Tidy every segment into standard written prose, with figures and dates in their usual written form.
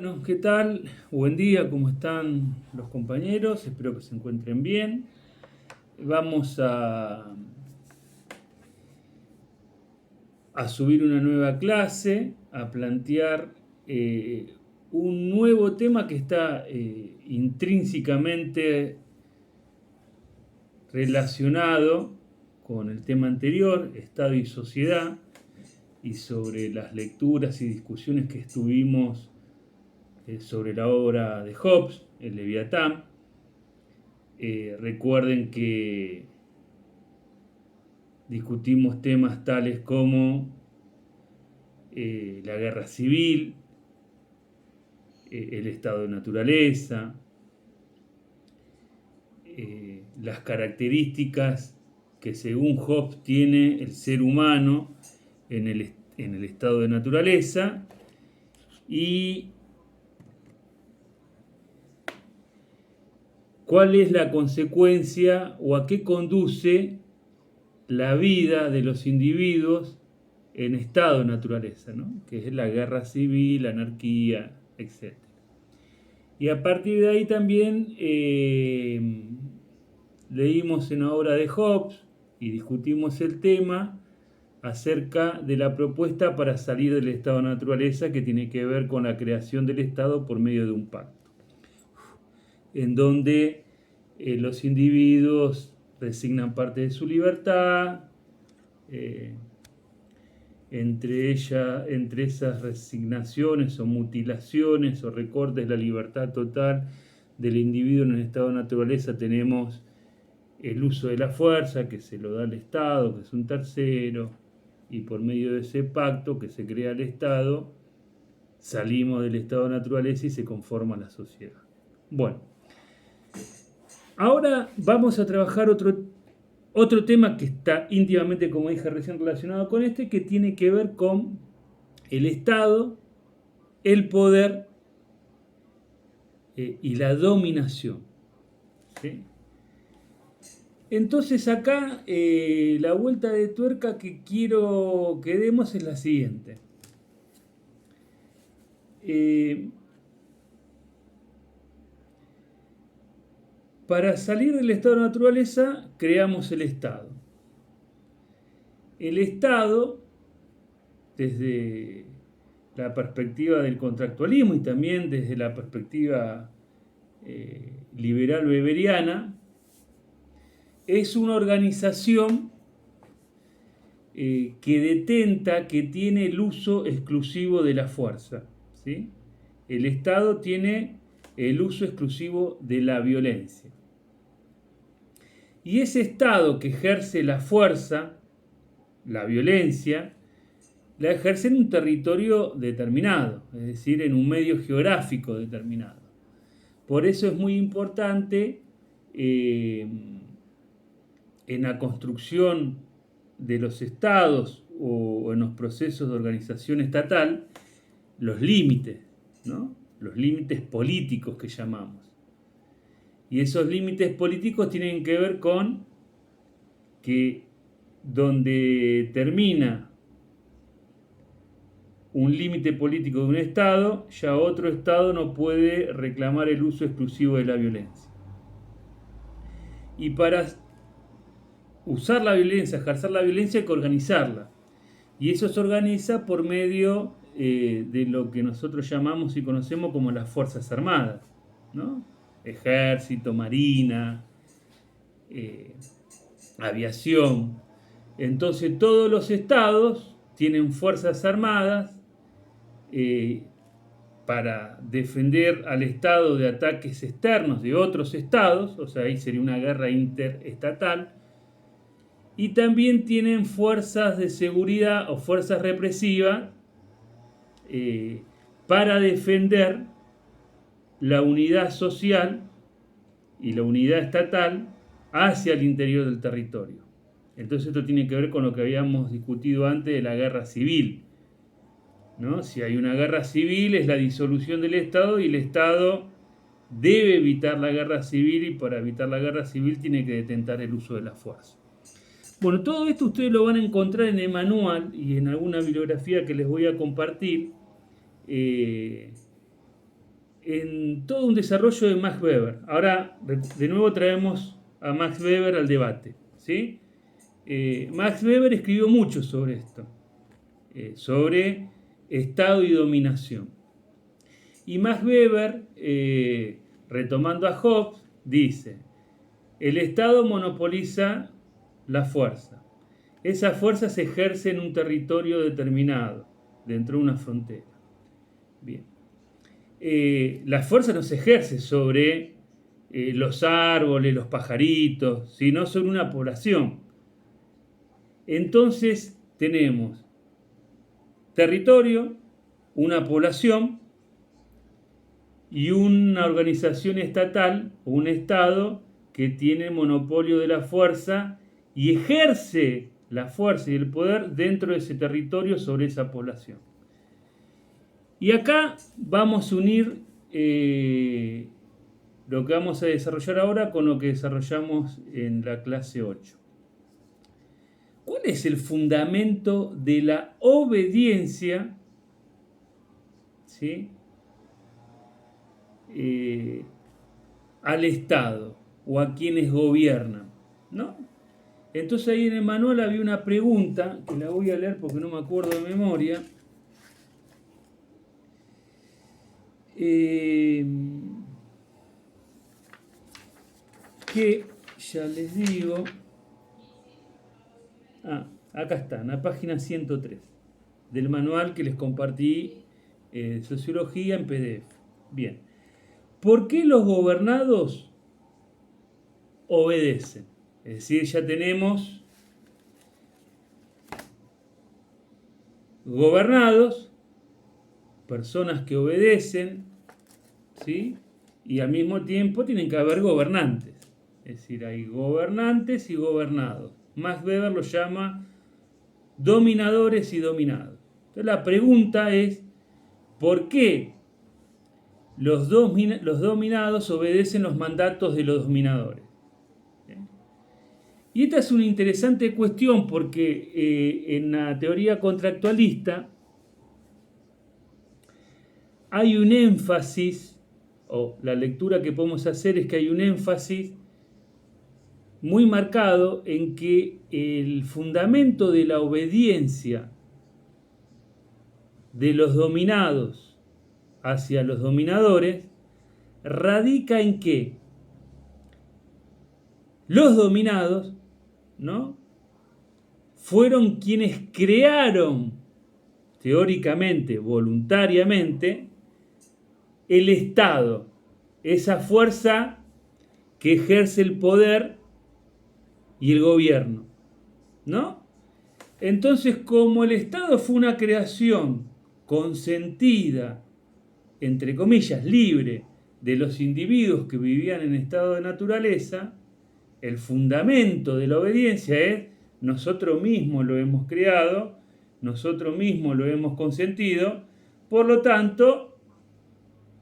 Bueno, ¿qué tal? Buen día, ¿cómo están los compañeros? Espero que se encuentren bien. Vamos a subir una nueva clase, a plantear un nuevo tema que está intrínsecamente relacionado con el tema anterior, Estado y Sociedad, y sobre las lecturas y discusiones que estuvimos sobre la obra de Hobbes, el Leviatán. Recuerden que discutimos temas tales como la guerra civil, el estado de naturaleza, las características que según Hobbes tiene el ser humano en el estado de naturaleza y cuál es la consecuencia o a qué conduce la vida de los individuos en estado de naturaleza, ¿no? Que es la guerra civil, la anarquía, etc. Y a partir de ahí también leímos en la obra de Hobbes y discutimos el tema acerca de la propuesta para salir del estado de naturaleza que tiene que ver con la creación del Estado por medio de un pacto, en donde los individuos resignan parte de su libertad, entre esas resignaciones o mutilaciones o recortes de la libertad total del individuo en el estado de naturaleza tenemos el uso de la fuerza que se lo da al Estado, que es un tercero, y por medio de ese pacto que se crea el Estado, salimos del estado de naturaleza y se conforma la sociedad. Bueno, ahora vamos a trabajar otro tema que está íntimamente, como dije recién, relacionado con este, que tiene que ver con el Estado, el poder y la dominación. ¿Sí? Entonces acá la vuelta de tuerca que quiero que demos es la siguiente. Para salir del estado de naturaleza, creamos el Estado. El Estado, desde la perspectiva del contractualismo y también desde la perspectiva liberal weberiana, es una organización que detenta, que tiene el uso exclusivo de la fuerza. ¿Sí? El Estado tiene el uso exclusivo de la violencia. Y ese Estado que ejerce la fuerza, la violencia, la ejerce en un territorio determinado, es decir, en un medio geográfico determinado. Por eso es muy importante en la construcción de los estados o en los procesos de organización estatal, los límites, ¿no? Los límites políticos que llamamos. Y esos límites políticos tienen que ver con que donde termina un límite político de un Estado, ya otro Estado no puede reclamar el uso exclusivo de la violencia. Y para usar la violencia, ejercer la violencia, hay que organizarla. Y eso se organiza por medio de lo que nosotros llamamos y conocemos como las Fuerzas Armadas, ¿no? Ejército, Marina, aviación. Entonces todos los estados tienen fuerzas armadas para defender al Estado de ataques externos de otros estados, o sea, ahí sería una guerra interestatal, y también tienen fuerzas de seguridad o fuerzas represivas para defender la unidad social y la unidad estatal hacia el interior del territorio. Entonces esto tiene que ver con lo que habíamos discutido antes de la guerra civil, ¿no? Si hay una guerra civil es la disolución del Estado y el Estado debe evitar la guerra civil y para evitar la guerra civil tiene que detentar el uso de la fuerza. Bueno, todo esto ustedes lo van a encontrar en el manual y en alguna bibliografía que les voy a compartir. en todo un desarrollo de Max Weber. Ahora, de nuevo traemos a Max Weber al debate, ¿sí? Max Weber escribió mucho sobre esto, sobre Estado y dominación. Y Max Weber, retomando a Hobbes, dice: el Estado monopoliza la fuerza. Esa fuerza se ejerce en un territorio determinado, dentro de una frontera. Bien. La fuerza no se ejerce sobre los árboles, los pajaritos, sino sobre una población. Entonces tenemos territorio, una población y una organización estatal o un Estado que tiene monopolio de la fuerza y ejerce la fuerza y el poder dentro de ese territorio sobre esa población. Y acá vamos a unir lo que vamos a desarrollar ahora con lo que desarrollamos en la clase 8. ¿Cuál es el fundamento de la obediencia, ¿sí?, al Estado o a quienes gobiernan, ¿no? Entonces ahí en el manual había una pregunta, que la voy a leer porque no me acuerdo de memoria. Que ya les digo, acá está, en la página 103 del manual que les compartí de sociología en PDF. Bien, ¿por qué los gobernados obedecen? Es decir, ya tenemos gobernados, personas que obedecen, ¿sí? Y al mismo tiempo tienen que haber gobernantes. Es decir, hay gobernantes y gobernados. Max Weber lo llama dominadores y dominados. Entonces la pregunta es, ¿por qué los dominados obedecen los mandatos de los dominadores? Y esta es una interesante cuestión porque en la teoría contractualista hay un énfasis, o la lectura que podemos hacer es que hay un énfasis muy marcado en que el fundamento de la obediencia de los dominados hacia los dominadores radica en que los dominados, ¿no?, fueron quienes crearon teóricamente, voluntariamente, el Estado, esa fuerza que ejerce el poder y el gobierno, ¿no? Entonces, como el Estado fue una creación consentida, entre comillas, libre de los individuos que vivían en estado de naturaleza, el fundamento de la obediencia es: nosotros mismos lo hemos creado, nosotros mismos lo hemos consentido, por lo tanto,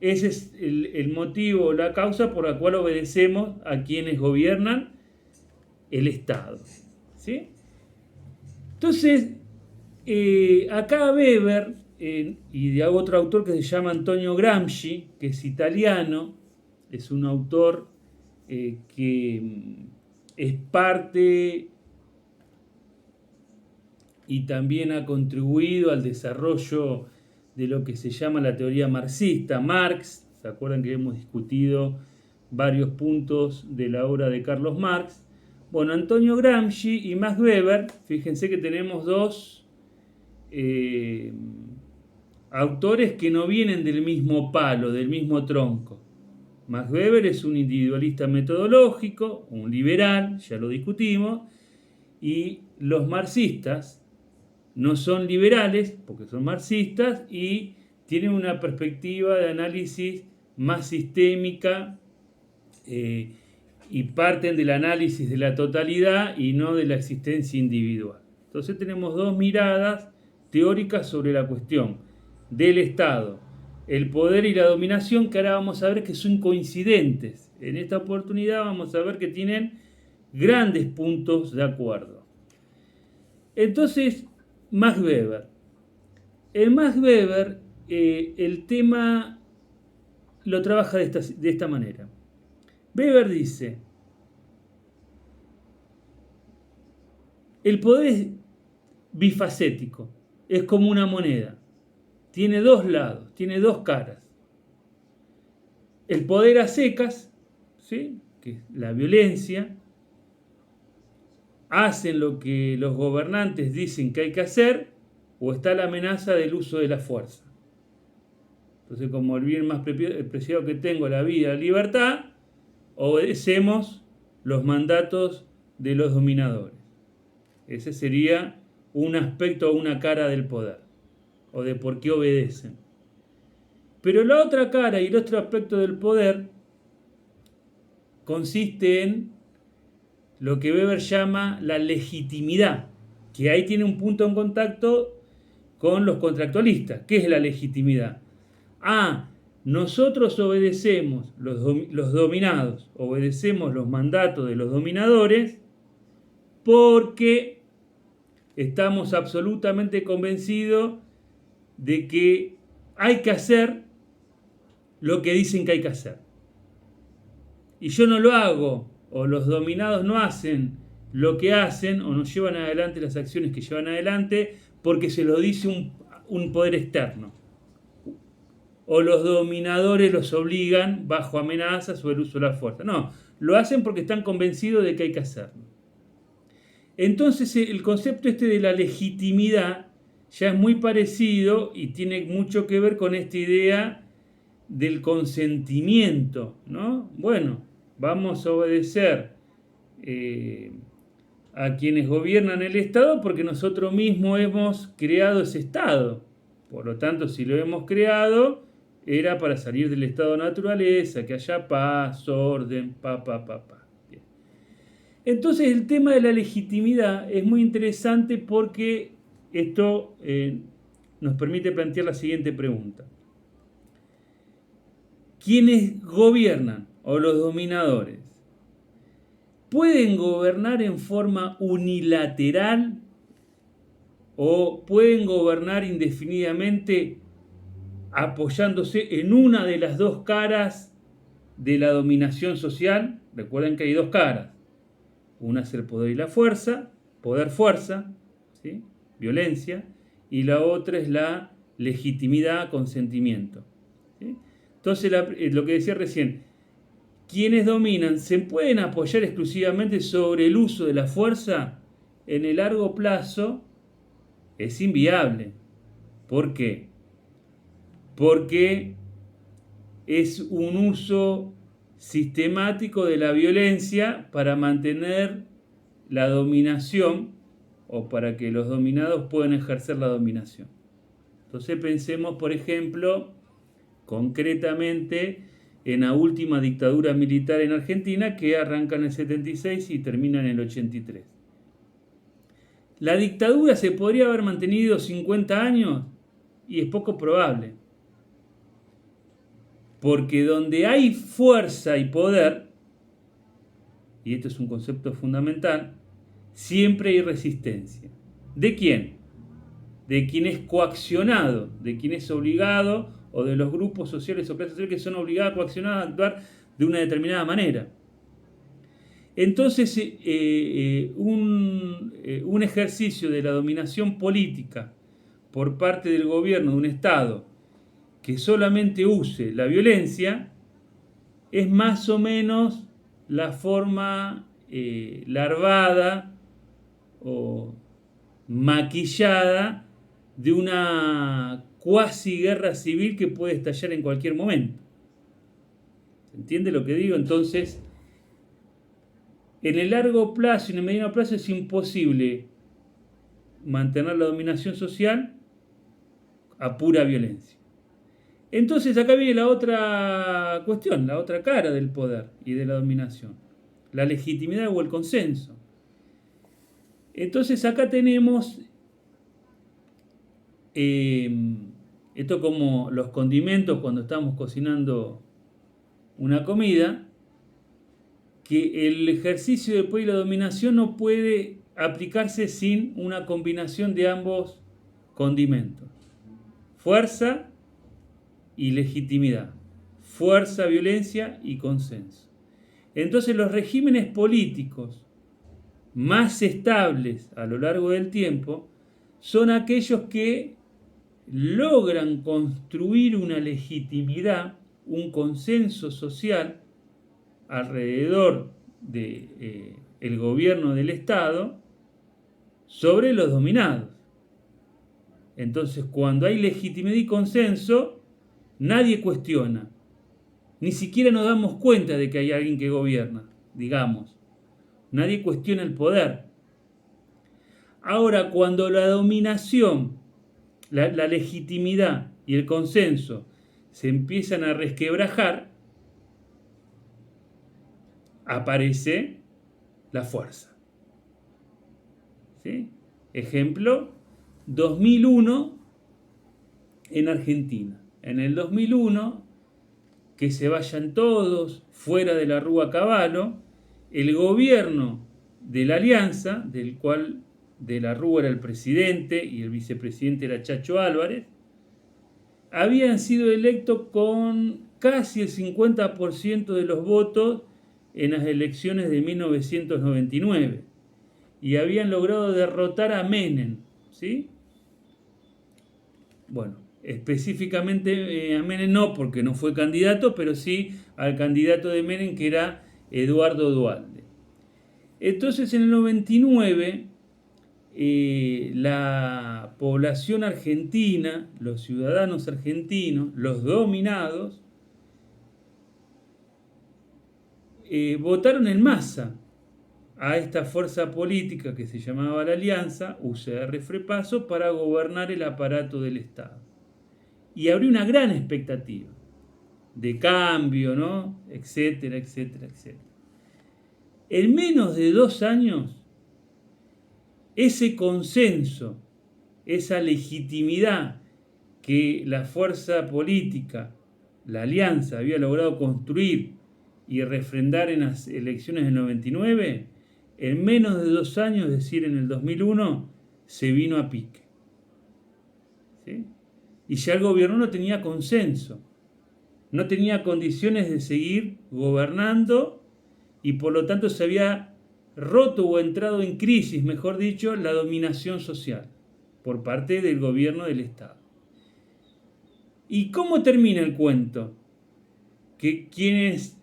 ese es el motivo, la causa por la cual obedecemos a quienes gobiernan el Estado, ¿sí? Entonces, acá Weber, y de otro autor que se llama Antonio Gramsci, que es italiano, es un autor que es parte y también ha contribuido al desarrollo de lo que se llama la teoría marxista. Marx, ¿se acuerdan que hemos discutido varios puntos de la obra de Carlos Marx? Bueno, Antonio Gramsci y Max Weber, fíjense que tenemos dos autores que no vienen del mismo palo, del mismo tronco. Max Weber es un individualista metodológico, un liberal, ya lo discutimos, y los marxistas no son liberales porque son marxistas y tienen una perspectiva de análisis más sistémica y parten del análisis de la totalidad y no de la existencia individual. Entonces tenemos dos miradas teóricas sobre la cuestión del Estado, el poder y la dominación, que ahora vamos a ver que son coincidentes. En esta oportunidad vamos a ver que tienen grandes puntos de acuerdo. Entonces, Max Weber. En Max Weber, el tema lo trabaja de esta manera. Weber dice, el poder es bifacético, es como una moneda, tiene dos lados, tiene dos caras. El poder a secas, ¿sí?, que es la violencia, hacen lo que los gobernantes dicen que hay que hacer, o está la amenaza del uso de la fuerza. Entonces, como el bien más preciado que tengo, la vida, la libertad, obedecemos los mandatos de los dominadores. Ese sería un aspecto o una cara del poder, o de por qué obedecen. Pero la otra cara y el otro aspecto del poder consiste en lo que Weber llama la legitimidad, que ahí tiene un punto en contacto con los contractualistas. ¿Qué es la legitimidad? Nosotros obedecemos, los dominados, obedecemos los mandatos de los dominadores porque estamos absolutamente convencidos de que hay que hacer lo que dicen que hay que hacer. Y yo no lo hago, o los dominados no hacen lo que hacen, o no llevan adelante las acciones que llevan adelante, porque se lo dice un poder externo. O los dominadores los obligan bajo amenazas o el uso de la fuerza. No, lo hacen porque están convencidos de que hay que hacerlo. Entonces el concepto de la legitimidad ya es muy parecido y tiene mucho que ver con esta idea del consentimiento, ¿no? Bueno, vamos a obedecer a quienes gobiernan el Estado porque nosotros mismos hemos creado ese Estado. Por lo tanto, si lo hemos creado, era para salir del estado de naturaleza, que haya paz, orden, Bien. Entonces el tema de la legitimidad es muy interesante porque esto nos permite plantear la siguiente pregunta. ¿Quiénes gobiernan o los dominadores pueden gobernar en forma unilateral o pueden gobernar indefinidamente apoyándose en una de las dos caras de la dominación social? Recuerden que hay dos caras. Una es el poder y la fuerza, poder-fuerza, ¿sí?, violencia, y la otra es la legitimidad, consentimiento, ¿sí? Entonces, lo que decía recién, quienes dominan se pueden apoyar exclusivamente sobre el uso de la fuerza. En el largo plazo es inviable. ¿Por qué? Porque es un uso sistemático de la violencia para mantener la dominación o para que los dominados puedan ejercer la dominación. Entonces pensemos, por ejemplo, concretamente en la última dictadura militar en Argentina, que arranca en el 76 y termina en el 83. ¿La dictadura se podría haber mantenido 50 años? Y es poco probable. Porque donde hay fuerza y poder, y esto es un concepto fundamental, siempre hay resistencia. ¿De quién? De quien es coaccionado, de quien es obligado, o de los grupos sociales o clases sociales que son obligados, coaccionados a actuar de una determinada manera. Entonces, un ejercicio de la dominación política por parte del gobierno de un Estado que solamente use la violencia es más o menos la forma larvada o maquillada de una cuasi guerra civil que puede estallar en cualquier momento. ¿Se entiende lo que digo? Entonces, en el largo plazo y en el mediano plazo es imposible mantener la dominación social a pura violencia. Entonces acá viene la otra cuestión, la otra cara del poder y de la dominación, la legitimidad o el consenso. Entonces acá tenemos esto como los condimentos cuando estamos cocinando una comida, que el ejercicio del poder y la dominación no puede aplicarse sin una combinación de ambos condimentos. Fuerza y legitimidad. fuerza, violencia y consenso. Entonces los regímenes políticos más estables a lo largo del tiempo son aquellos que logran construir una legitimidad, un consenso social alrededor del gobierno del Estado sobre los dominados. Entonces, cuando hay legitimidad y consenso, nadie cuestiona. Ni siquiera nos damos cuenta de que hay alguien que gobierna, digamos. Nadie cuestiona el poder. Ahora, cuando la dominación, la legitimidad y el consenso se empiezan a resquebrajar, aparece la fuerza. ¿Sí? Ejemplo, 2001 en Argentina. En el 2001, que se vayan todos fuera de la Rúa Cavallo, el gobierno de la Alianza, del cual de la Rúa era el presidente y el vicepresidente era Chacho Álvarez, habían sido electos con casi el 50% de los votos en las elecciones de 1999 y habían logrado derrotar a Menem, ¿sí? Bueno, específicamente a Menem no, porque no fue candidato, pero sí al candidato de Menem, que era Eduardo Duhalde. Entonces, en el 99, la población argentina, los ciudadanos argentinos, los dominados, votaron en masa a esta fuerza política que se llamaba la Alianza, UCR Frepaso, para gobernar el aparato del Estado. Y habría una gran expectativa de cambio, ¿no? Etcétera, etcétera, etcétera. En menos de 2 años, ese consenso, esa legitimidad que la fuerza política, la Alianza, había logrado construir y refrendar en las elecciones del 99, en menos de 2 años, es decir, en el 2001, se vino a pique. ¿Sí? Y ya el gobierno no tenía consenso, no tenía condiciones de seguir gobernando y por lo tanto se había roto o entrado en crisis, mejor dicho, la dominación social por parte del gobierno del Estado. ¿Y cómo termina el cuento? Que quienes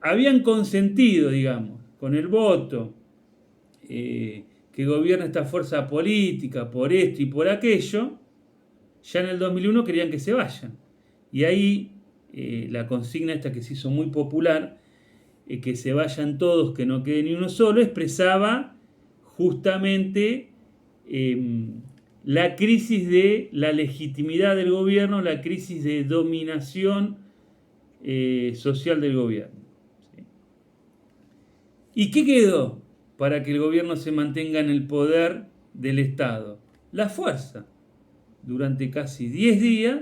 habían consentido, digamos, con el voto, que gobierna esta fuerza política por esto y por aquello, ya en el 2001 querían que se vayan. Y ahí la consigna esta que se hizo muy popular, que se vayan todos, que no quede ni uno solo, expresaba justamente la crisis de la legitimidad del gobierno, la crisis de dominación social del gobierno. ¿Sí? ¿Y qué quedó para que el gobierno se mantenga en el poder del Estado? La fuerza. Durante casi 10 días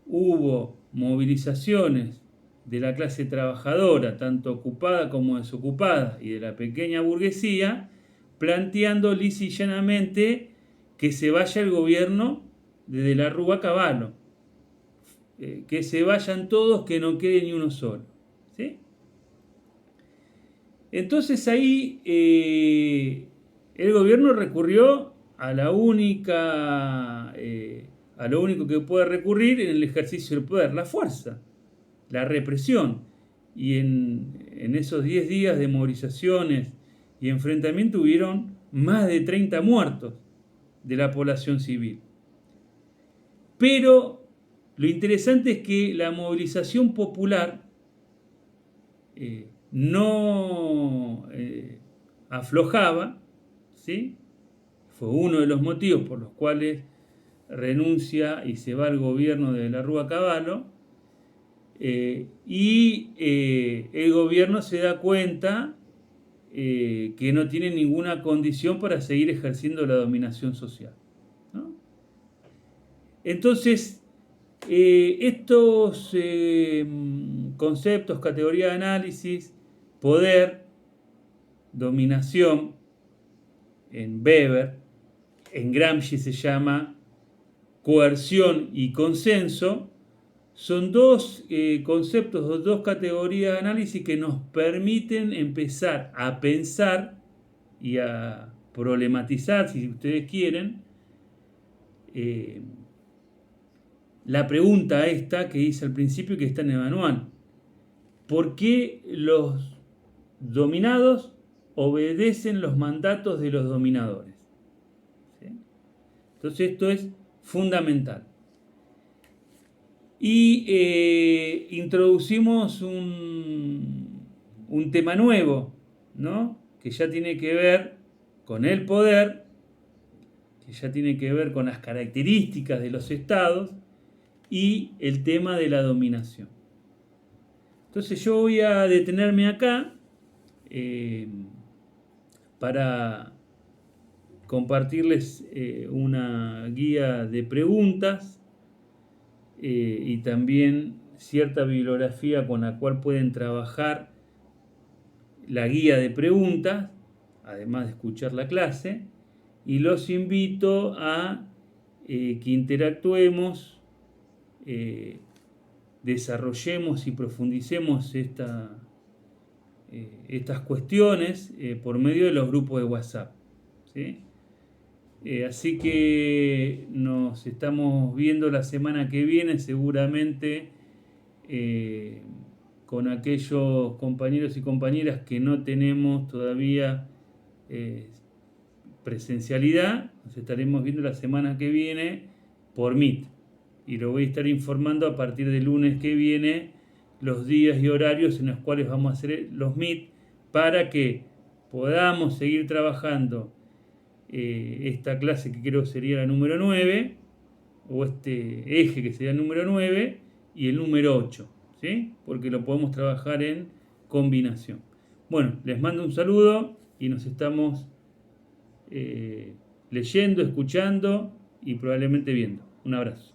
hubo movilizaciones de la clase trabajadora, tanto ocupada como desocupada, y de la pequeña burguesía, planteando lisa y llanamente que se vaya el gobierno desde la Rúa Cavallo, que se vayan todos, que no quede ni uno solo. ¿Sí? Entonces ahí el gobierno recurrió a lo único que puede recurrir en el ejercicio del poder, la fuerza, la represión. Y en esos 10 días de movilizaciones y enfrentamiento hubieron más de 30 muertos de la población civil. Pero lo interesante es que la movilización popular no aflojaba, ¿sí? Fue uno de los motivos por los cuales renuncia y se va al gobierno de la Rúa Cavallo, y el gobierno se da cuenta que no tiene ninguna condición para seguir ejerciendo la dominación social, ¿no? Entonces, estos conceptos, categoría de análisis, poder, dominación, en Weber, en Gramsci se llama coerción y consenso, Son dos conceptos, dos categorías de análisis que nos permiten empezar a pensar y a problematizar, si ustedes quieren, la pregunta esta que hice al principio y que está en el manual. ¿Por qué los dominados obedecen los mandatos de los dominadores? ¿Sí? Entonces esto es fundamental. Y introducimos un tema nuevo, ¿no? Que ya tiene que ver con el poder, que ya tiene que ver con las características de los estados y el tema de la dominación. Entonces yo voy a detenerme acá para compartirles una guía de preguntas y también cierta bibliografía con la cual pueden trabajar la guía de preguntas, además de escuchar la clase, y los invito a que interactuemos, desarrollemos y profundicemos estas cuestiones por medio de los grupos de WhatsApp, ¿sí? Así que nos estamos viendo la semana que viene, seguramente con aquellos compañeros y compañeras que no tenemos todavía presencialidad. Nos estaremos viendo la semana que viene por Meet. Y lo voy a estar informando a partir del lunes que viene los días y horarios en los cuales vamos a hacer los Meet para que podamos seguir trabajando esta clase que creo sería la número 9 o este eje que sería el número 9 y el número 8, ¿sí? Porque lo podemos trabajar en combinación. Bueno, les mando un saludo y nos estamos leyendo, escuchando y probablemente viendo. Un abrazo.